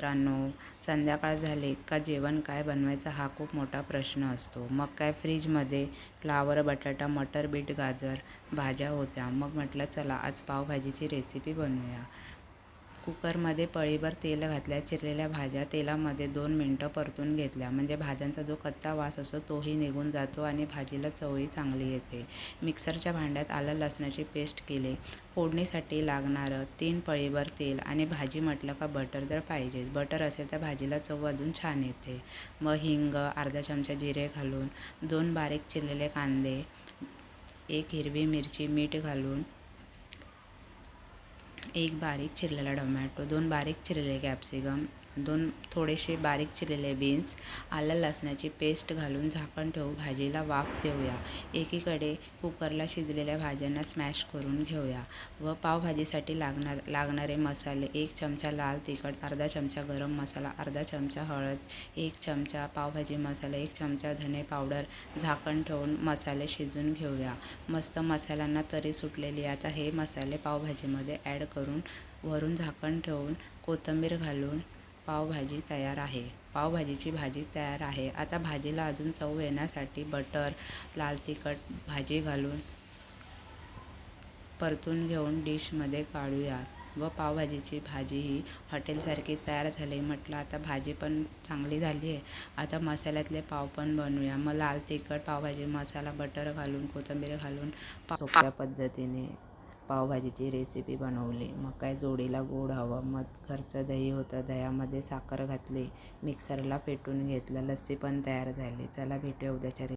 मित्रांनो, संध्याकाळ झाली का जेवण काय बनवायचं हा खूप मोठा प्रश्न असतो. मग काय फ्रीजमध्ये फ्लावर, बटाटा, मटर, बीट, गाजर भाज्या होत्या. मग म्हटलं चला आज पावभाजीची रेसिपी बनवूया. कुकरमध्ये पळीभर तेल घातल्या. चिरलेल्या भाज्या तेलामध्ये 2 मिनटं परतून घेतल्या. म्हणजे भाज्यांचा जो कच्चा वास असतो तोही निघून जातो आणि भाजीला चवही चांगली येते. मिक्सरच्या भांड्यात आलं लसणाची पेस्ट केली. फोडणीसाठी लागणारं 3 पळीभर तेल आणि भाजी म्हटलं का बटर तर पाहिजेच. बटर असेल तर भाजीला चव अजून छान येते. मग हिंग, अर्धा चमचा जिरे घालून 2 बारीक चिरलेले कांदे, 1 हिरवी मिरची, मीठ घालून 1 बारीक चिरलेला टोमॅटो, 2 बारीक चिरलेले कॅप्सिकम, 2 थोडेसे बारीक चिरलेले बीन्स, आलं लसणाची पेस्ट घालून झाकण ठेवू भाजीला वाफ देऊया. एकीकडे कुकरला शिजलेल्या भाज्यांना स्मॅश करून घेऊया. व पावभाजीसाठी लागणारे मसाले: 1 चमचा लाल तिखट, अर्धा चमचा गरम मसाला, अर्धा चमचा हळद, 1 चमचा पावभाजी मसाला, 1 चमचा धने पावडर. झाकण ठेवून मसाले शिजून घेऊया. मस्त मसाल्यांना तरी सुटलेली. आता हे मसाले पावभाजीमध्ये ॲड करून वरून झाकण ठेवून कोथिंबीर घालून पावभाजी तयार आहे. पावभाजीची भाजी तयार आहे. आता भाजीला अजून चव येण्यासाठी बटर, लाल तिखट, भाजी घालून परतून घेऊन डिशमध्ये काढूया. व पावभाजीची भाजी ही हॉटेलसारखी तयार झाली. म्हटलं आता भाजी पण चांगली झाली आहे. आता मसाल्यातले पाव पण बनवूया. मग लाल तिखट, पावभाजी मसाला, बटर घालून कोथिंबीर घालून सोप्या पद्धतीने पावभाजीची रेसिपी बनवली. मग काय जोडीला गोड हवं. मग घरचं दही होतं, दह्यामध्ये साखर घातली, मिक्सरला फेटून घेतलं, लस्सी पण तयार झाली. चला भेटूया उद्याच्या